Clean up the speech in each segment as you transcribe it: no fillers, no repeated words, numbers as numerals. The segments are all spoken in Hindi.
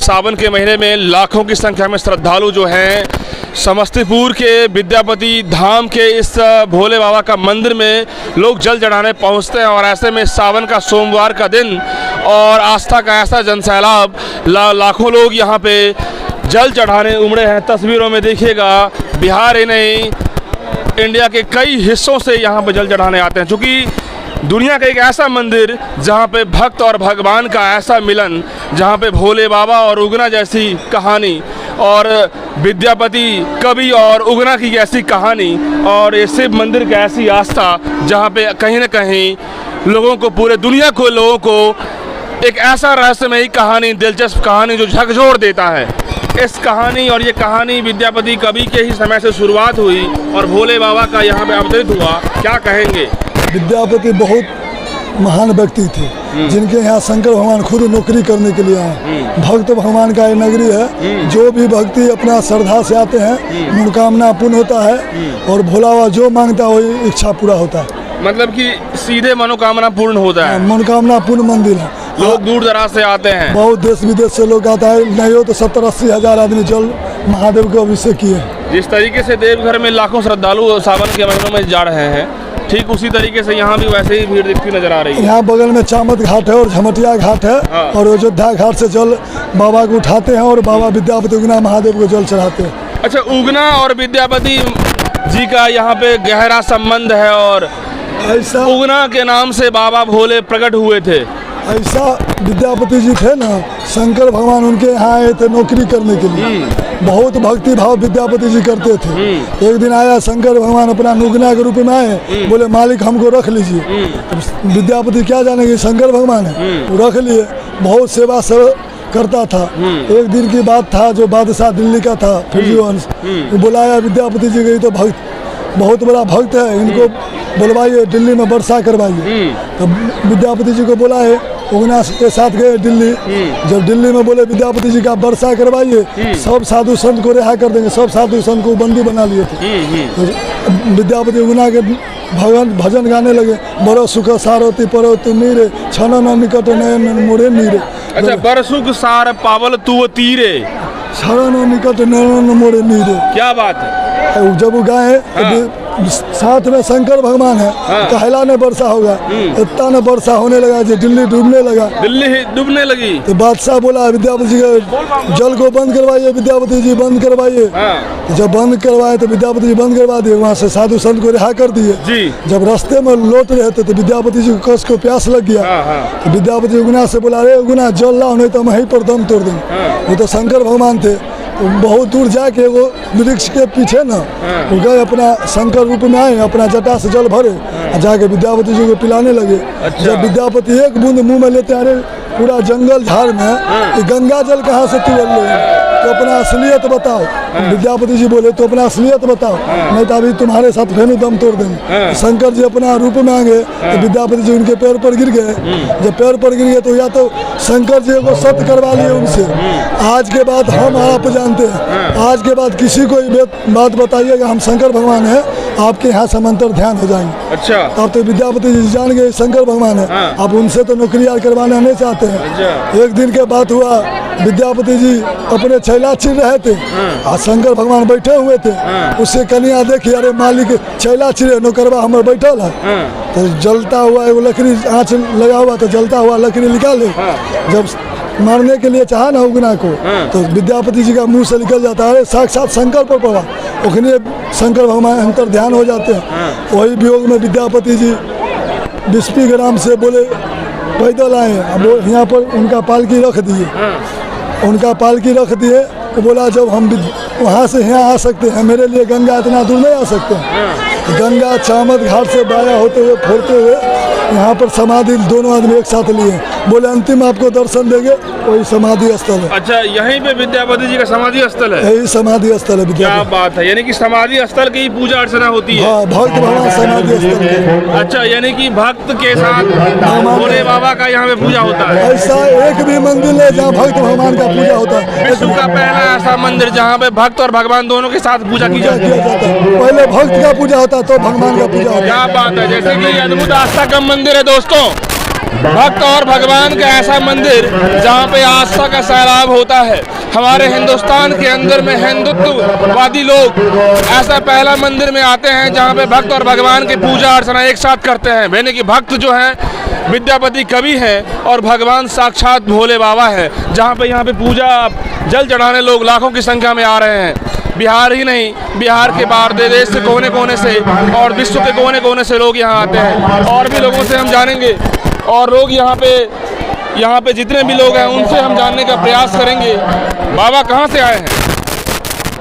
सावन के महीने में लाखों की संख्या में श्रद्धालु जो हैं समस्तीपुर के विद्यापति धाम के इस भोले बाबा का मंदिर में लोग जल चढ़ाने पहुंचते हैं। और ऐसे में सावन का सोमवार का दिन और आस्था का ऐसा जनसैलाब, लाखों लोग यहाँ पे जल चढ़ाने उमड़े हैं। तस्वीरों में देखिएगा, बिहार ही नहीं इंडिया के कई हिस्सों से यहाँ पे जल चढ़ाने आते हैं। चूँकि दुनिया का एक ऐसा मंदिर जहाँ पे भक्त और भगवान का ऐसा मिलन, जहाँ पे भोले बाबा और उगना जैसी कहानी और विद्यापति कवि और उगना की ऐसी कहानी और ये शिव मंदिर की ऐसी आस्था, जहाँ पे कहीं ना कहीं लोगों को, पूरे दुनिया को, लोगों को एक ऐसा रहस्यमयी कहानी, दिलचस्प कहानी जो झकझोर देता है। इस कहानी और ये कहानी विद्यापति कवि के ही समय से शुरुआत हुई और भोले बाबा का यहाँ पे अवतरित हुआ। क्या कहेंगे? विद्यापति बहुत महान व्यक्ति थे जिनके यहाँ शंकर भगवान खुद नौकरी करने के लिए आए। भक्त भगवान का ये नगरी है। जो भी भक्ति अपना श्रद्धा से आते हैं मनोकामना पूर्ण होता है और भोला बाबा जो मांगता है वही इच्छा पूरा होता है। मतलब कि सीधे मनोकामना पूर्ण होता है। मनोकामना पूर्ण मंदिर है। लोग दूर दराज से आते हैं, बहुत देश विदेश से लोग आता है। नहीं हो तो 70-80 हजार आदमी जल महादेव को अभिषेक किए। जिस तरीके से देवघर में लाखों श्रद्धालु सावन के महीनों में जा रहे हैं, ठीक उसी तरीके से यहाँ भी वैसे ही भीड़ दिखती नजर आ रही है। यहाँ बगल में चामत घाट है और झमटिया घाट है। और अयोध्या घाट से जल बाबा को उठाते हैं और बाबा विद्यापति उगना महादेव को जल चढ़ाते हैं। अच्छा, उगना और विद्यापति जी का यहाँ पे गहरा संबंध है और ऐसा उगना के नाम से बाबा भोले प्रकट हुए थे। ऐसा विद्यापति जी थे ना, शंकर भगवान उनके यहाँ आए थे नौकरी करने के लिए। बहुत भक्ति भाव विद्यापति जी करते थे। एक दिन आया शंकर भगवान अपना नुगना के रूप में आए, बोले मालिक हमको रख लीजिए। विद्यापति क्या जानेंगे शंकर भगवान है, वो रख लिए। बहुत सेवा सब करता था। एक दिन की बात था, जो बादशाह दिल्ली का था फिरजूवंश, वो बुलाया विद्यापति जी गई तो भक्त बहुत बड़ा भक्त है, इनको बुलवाइए, दिल्ली में वर्षा करवाइए। तो विद्यापति जी को बुलाए, उगना के साथ गए दिल्ली। जब दिल्ली में बोले विद्यापति जी का वर्षा करवाइए, सब साधु संत को रिहा कर देंगे, सब साधु संत को बंदी बना लिए थे। तो विद्यापति उगना के भजन गाने लगे, बड़ो सुख सारथी परो तू मीरे, छन निकट नयन मोरे नीरे। अच्छा, बरसुख सार पावल तू तीरे, छन निकट नयन मोरे नीरे। क्या बात है। जब वो गाए तो साथ में शंकर भगवान है, कहला ने वर्षा होगा, इतना ने वर्षा होने लगा जो दिल्ली डूबने लगा। दिल्ली डूबने लगी तो बादशाह बोला विद्यापति जी के जल को बंद करवाइए, विद्यापति जी बंद करवाइए। तो जब बंद करवाए तो विद्यापति जी बंद करवा दिए, वहाँ से साधु संत को रिहा कर दिए। जब रास्ते में लौट रहे थे तो विद्यापति जी को कस को प्यास लग गया। तो विद्यापति उगना से बोला, अरे उगना जल लाओ नहीं तो वहीं पर दम तोड़ देंगे। वो तो शंकर भगवान थे। बहुत दूर जाके वो वृक्ष के पीछे ना वो गए, अपना शंकर रूप में आए, अपना जटा से जल भरे और जाके विद्यापति जी को पिलाने लगे। जब विद्यापति एक बूंद मुंह में लेते, अरे पूरा जंगल झाड़ में ये गंगा जल कहाँ से तुरल ले, तो अपना असलियत बताओ। विद्यापति जी बोले तो अपना असलियत बताओ, नहीं तो अभी तुम्हारे साथ फेनु दम तोड़ देंगे। शंकर जी अपना रूप में आ गए तो विद्यापति जी उनके पैर पर गिर गए। जब पैर पर गिर गए तो या तो शंकर जी को सत्य करवा लिए उनसे, आज के बाद हम आप जानते हैं, आज के बाद किसी को बात बताइएगा हम शंकर भगवान है, आपके यहाँ समंतर ध्यान हो जाएंगे। अच्छा, अब तो विद्यापति जी जान गए शंकर भगवान है, आप उनसे तो नौकरी करवाना नहीं चाहते हैं। एक दिन के बात हुआ, विद्यापति जी अपने छैला चिर रहे थे और शंकर भगवान बैठे हुए थे। उससे कन्या देखी, अरे मालिक छैला चिरे नौकरवा हमारे बैठल है। तो जलता हुआ एगो लकड़ी आँच लगा हुआ, तो जलता हुआ लकड़ी निकाले। जब मारने के लिए चाहा ना उगना को, तो विद्यापति जी का मुंह से निकल जाता है, साक्षात शंकर पर पड़ा। उखने शंकर भगवान अंतर ध्यान हो जाते हैं। वही वियोग में विद्यापति जी 20 ग्राम से बोले पैदल आए। अब यहाँ पर उनका पालकी रख दिए, उनका पालकी रख दिए। तो बोला जब हम वहाँ से यहाँ आ सकते हैं, मेरे लिए गंगा इतना दूर नहीं आ सकते हैं। गंगा चामत घाट से बाया होते हुए फोड़ते हुए यहाँ पर समाधि दोनों आदमी एक साथ लिए। बोले अंतिम आपको दर्शन देंगे, वही समाधि स्थल है। अच्छा, यहीं पे विद्यापति जी का समाधि स्थल है? यही समाधि स्थल है विद्यापति। क्या बात है, यानी कि समाधि स्थल की पूजा अर्चना होती है? हाँ, भक्त भगवान समाधि स्थल के। अच्छा, यानी कि भक्त के साथ भोले बाबा का यहाँ पे पूजा होता है? ऐसा एक भी मंदिर है जहाँ भक्त भगवान का पूजा होता है। विश्व का पहला ऐसा मंदिर जहाँ पे भक्त और भगवान दोनों के साथ पूजा की जाती है। पहले भक्त का पूजा होता है तो भगवान का पूजा होता है। क्या बात है, जैसे कि अद्भुत आस्था का मंदिर है दोस्तों। भक्त और भगवान का ऐसा मंदिर जहाँ पे आस्था का सैलाब होता है। हमारे हिंदुस्तान के अंदर में हिंदुत्ववादी लोग ऐसा पहला मंदिर में आते हैं जहाँ पे भक्त और भगवान की पूजा अर्चना एक साथ करते हैं। यानी कि भक्त जो है विद्यापति कवि हैं और भगवान साक्षात भोले बाबा है, जहाँ पे यहाँ पे पूजा जल चढ़ाने लोग लाखों की संख्या में आ रहे हैं। बिहार ही नहीं, बिहार के बाहर देश से कोने कोने से और विश्व के कोने कोने से लोग यहाँ आते हैं। और भी लोगों से हम जानेंगे और लोग यहाँ पे जितने भी लोग हैं उनसे हम जानने का प्रयास करेंगे। बाबा कहाँ से आए हैं?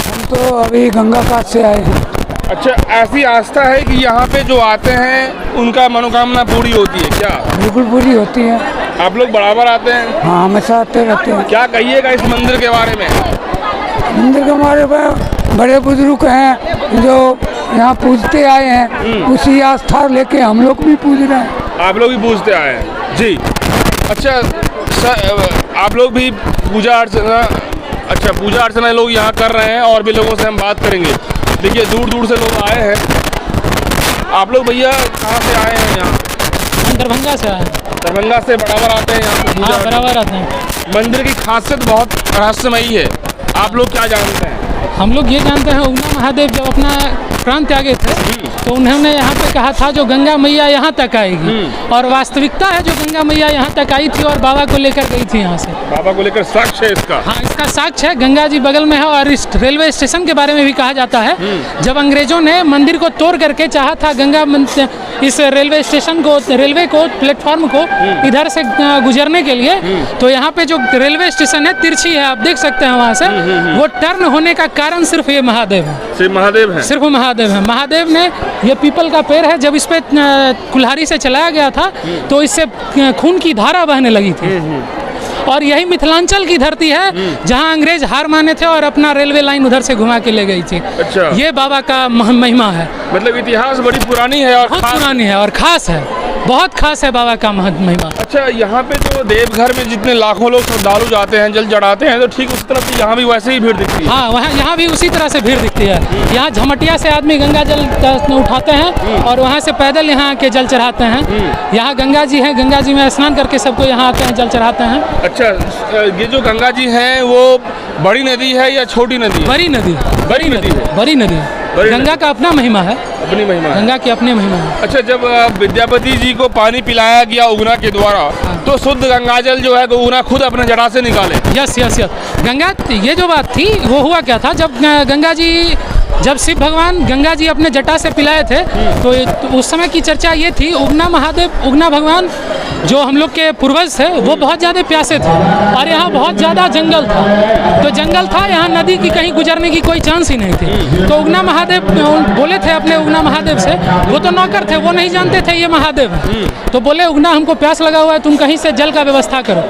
हम तो अभी गंगा घाट से आए हैं। अच्छा, ऐसी आस्था है कि यहाँ पे जो आते हैं उनका मनोकामना पूरी होती है क्या? बिल्कुल पूरी होती है। आप लोग बराबर आते हैं? हाँ, हमेशा आते रहते हैं। क्या कहिएगा इस मंदिर के बारे में? मंदिर के हमारे बड़े बुजुर्ग हैं जो यहाँ पूजते आए हैं, उसी आस्था लेके हम लोग भी पूज रहे हैं। आप लोग भी पूजते आए हैं जी। अच्छा आप लोग भी पूजा अर्चना लोग यहाँ कर रहे हैं और भी लोगों से हम बात करेंगे। देखिए दूर दूर से लोग आए हैं। आप लोग भैया कहाँ से आए हैं यहाँ? हम दरभंगा से आए हैं। दरभंगा से बराबर आते हैं यहाँ पे? हाँ, बराबर आते हैं। मंदिर की खासियत बहुत रहस्यमयी है, आप लोग क्या जानते हैं? हम लोग ये जानते हैं उगना महादेव जब अपना प्राण त्यागे थे तो उन्होंने यहाँ पे कहा था जो गंगा मैया यहाँ तक आएगी, और वास्तविकता है जो गंगा मैया यहाँ तक आई थी और बाबा को लेकर गई थी यहाँ से। बाबा को लेकर साक्ष्य है इसका? हाँ, इसका साक्ष्य है। गंगा जी बगल में है। और इस रेलवे स्टेशन के बारे में भी कहा जाता है, जब अंग्रेजों ने मंदिर को तोड़ करके चाहा था इस रेलवे स्टेशन को, रेलवे को, प्लेटफॉर्म को इधर से गुजरने के लिए, तो यहाँ पे जो रेलवे स्टेशन है तिरछी है, आप देख सकते हैं वहाँ से, वो टर्न होने का कारण सिर्फ ये महादेव है। सिर्फ महादेव है? सिर्फ महादेव है। महादेव ने, ये पीपल का पेड़ है, जब इस पे कुल्हाड़ी से चलाया गया था तो इससे खून की धारा बहने लगी थी। और यही मिथिलांचल की धरती है जहां अंग्रेज हार माने थे और अपना रेलवे लाइन उधर से घुमा के ले गई थी। अच्छा, ये बाबा का महिमा है। मतलब इतिहास बड़ी पुरानी है और बहुत पुरानी है और खास है, बहुत खास है बाबा का महिमा। अच्छा, यहाँ पे तो देवघर में जितने लाखों लोग श्रद्धालु जाते हैं, जल चढ़ाते हैं, तो ठीक उस तरह से यहाँ भी वैसे ही भीड़ दिखती है? हाँ, वहाँ यहाँ भी उसी तरह से भीड़ दिखती है। यहाँ झमटिया से आदमी गंगा जल उठाते हैं और वहाँ से पैदल यहाँ आके जल चढ़ाते हैं। यहाँ गंगा जी हैं, गंगा जी में स्नान करके सबको यहाँ आते हैं, जल चढ़ाते हैं। अच्छा, ये जो गंगा जी हैं वो बड़ी नदी है या छोटी नदी है? बड़ी नदी। बड़ी नदी है? बड़ी नदी। गंगा का अपना महिमा है, अपनी महिमा है। गंगा की अपनी महिमा है। अच्छा, जब विद्यापति जी को पानी पिलाया गया उगना के द्वारा, तो शुद्ध गंगाजल जो है उगना खुद अपने जड़ा से निकाले? Yes yes yes. गंगा, ये जो बात थी वो हुआ क्या था, जब गंगा जी, जब शिव भगवान गंगा जी अपने जटा से पिलाए थे तो उस समय की चर्चा ये थी, उगना महादेव, उगना भगवान जो हम लोग के पूर्वज थे वो बहुत ज़्यादा प्यासे थे और यहाँ बहुत ज़्यादा जंगल था। तो जंगल था, यहाँ नदी की कहीं गुजरने की कोई चांस ही नहीं थी। तो उगना महादेव बोले थे अपने उगना महादेव से, वो तो नौकर थे, वो नहीं जानते थे ये महादेव है। तो बोले उगना हमको प्यास लगा हुआ है, तुम कहीं से जल का व्यवस्था करो।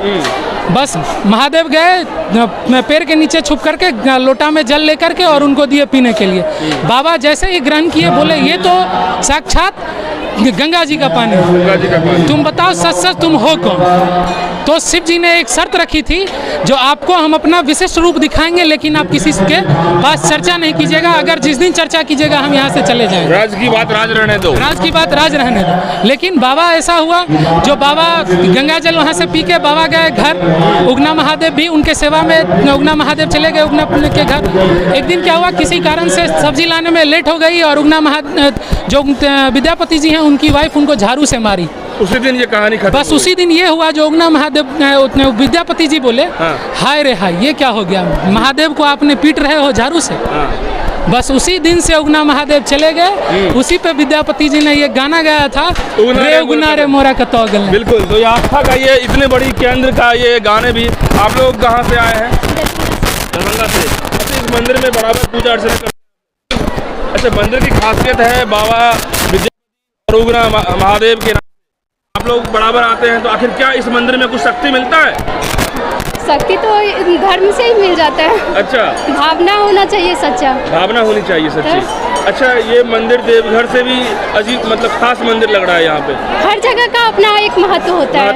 बस महादेव गए पेड़ के नीचे छुप करके लोटा में जल लेकर के और उनको दिए पीने के लिए। बाबा जैसे ही ग्रहण किए बोले ये तो साक्षात गंगा जी का पानी है, तुम बताओ सच सच तुम हो कौन? तो शिव जी ने एक शर्त रखी थी, जो आपको हम अपना विशिष्ट रूप दिखाएंगे लेकिन आप किसी के पास चर्चा नहीं कीजिएगा, अगर जिस दिन चर्चा कीजिएगा हम यहाँ से चले जाएंगे। राज की बात राज रहने दो, राज की बात राज रहने दो। लेकिन बाबा ऐसा हुआ, जो बाबा गंगा जल वहाँ से पी के बाबा गए घर, उगना महादेव भी उनके सेवा में, उगना महादेव चले गए उगना के घर। एक दिन क्या हुआ, किसी कारण से सब्जी लाने में लेट हो गई और उगना जो विद्यापति जी हैं उनकी वाइफ उनको झाड़ू से मारी। उसी दिन ये कहानी खत्म? बस उसी दिन ये हुआ, जो उगना महादेव विद्यापति जी बोले हाय रे हाय, ये क्या हो गया, महादेव को आपने पीट रहे हो झाड़ू से। बस उसी दिन से उगना महादेव चले गए। उसी पे विद्यापति जी ने ये गाना गाया था, रे उगना रे मोरा कतौगल। बिल्कुल, तो ये आस्था का ये इतने बड़ी केंद्र का ये गाने भी। आप लोग कहाँ से आए हैं? दरभंगा से। अच्छा, इस मंदिर में बराबर पूजा अर्चना करते हैं? अच्छा, मंदिर की खासियत है बाबा विद्यापति और उगना महादेव के नाम आप लोग बराबर आते हैं, तो आखिर क्या इस मंदिर में कुछ शक्ति मिलता है? शक्ति तो धर्म से ही मिल जाता है। अच्छा, भावना होना चाहिए, सच्चा भावना होनी चाहिए, सच्ची। अच्छा, ये मंदिर देवघर से भी अजीब, मतलब खास मंदिर लग रहा है यहाँ पे। हर जगह का अपना एक महत्व होता है।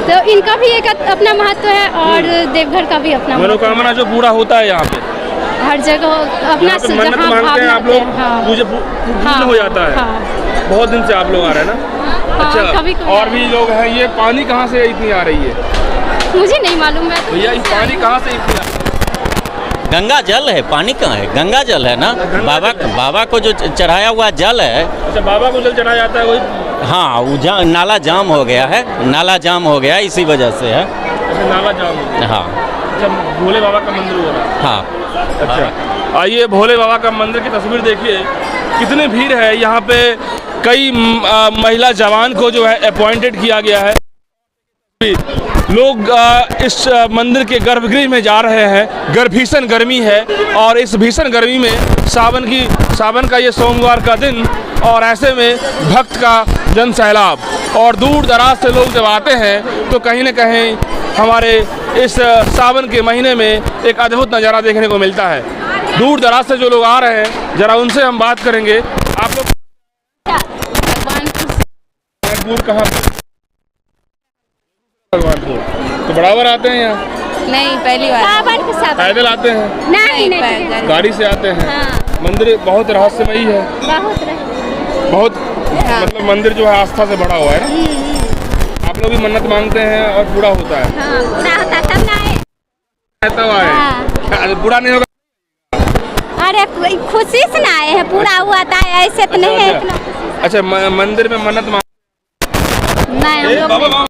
तो इनका भी एक अपना महत्व है और देवघर का भी अपना मनोकामना जो पूरा होता है यहाँ पे, हर जगह अपना मन्नत मांगते हैं आप लोग, पूजा हो जाता है। बहुत दिन से आप लोग आ रहे हैं ना? हाँ, कभी कभी और भी लोग हैं। ये पानी कहाँ से इतनी आ रही है मुझे नहीं मालूम है। भैया, ये पानी कहाँ से इतनी आ रही है? गंगा जल है, पानी कहाँ है, गंगा जल है ना। बाबा को जो चढ़ाया हुआ जल है। अच्छा, बाबा को जल चढ़ाया जाता है वही। हाँ, वो नाला जाम हो गया है, नाला जाम हो गया इसी वजह से है। अच्छा, नाला जाम हो गया। हाँ अच्छा, भोले बाबा का मंदिर हो रहा है। हाँ। अच्छा, आइए भोले बाबा का मंदिर की तस्वीर देखिए, कितनी भीड़ है यहाँ पे। कई महिला जवान को जो है अपॉइंटेड किया गया है। लोग इस मंदिर के गर्भगृह में जा रहे हैं। भीषण गर्मी है और इस भीषण गर्मी में सावन का ये सोमवार का दिन, और ऐसे में भक्त का जन सैलाब, और दूर दराज से लोग जब आते हैं तो कहीं न कहीं हमारे इस सावन के महीने में एक अद्भुत नज़ारा देखने को मिलता है। दूर दराज से जो लोग आ रहे हैं, ज़रा उनसे हम बात करेंगे। आप लोग भगवानपुर कहाँ? भगवानपुर तो बराबर आते हैं यहाँ? नहीं, पहली बार। पैदल आते हैं? नहीं पैदल। गाड़ी से आते हैं? हाँ। मंदिर बहुत रहस्यमयी है, बहुत मतलब मंदिर जो है आस्था से भरा हुआ है ना। आप लोग भी मन्नत मांगते हैं और पूरा होता है? हाँ, पूरा होता तब ना आए। तब आए? हाँ। पूरा नहीं होगा? अरे खुशी से ना आए हैं, पूरा हुआ था ऐसे तो नहीं है इतना। अच्छा, मंदिर में मन्नत मांग नहीं हम लोग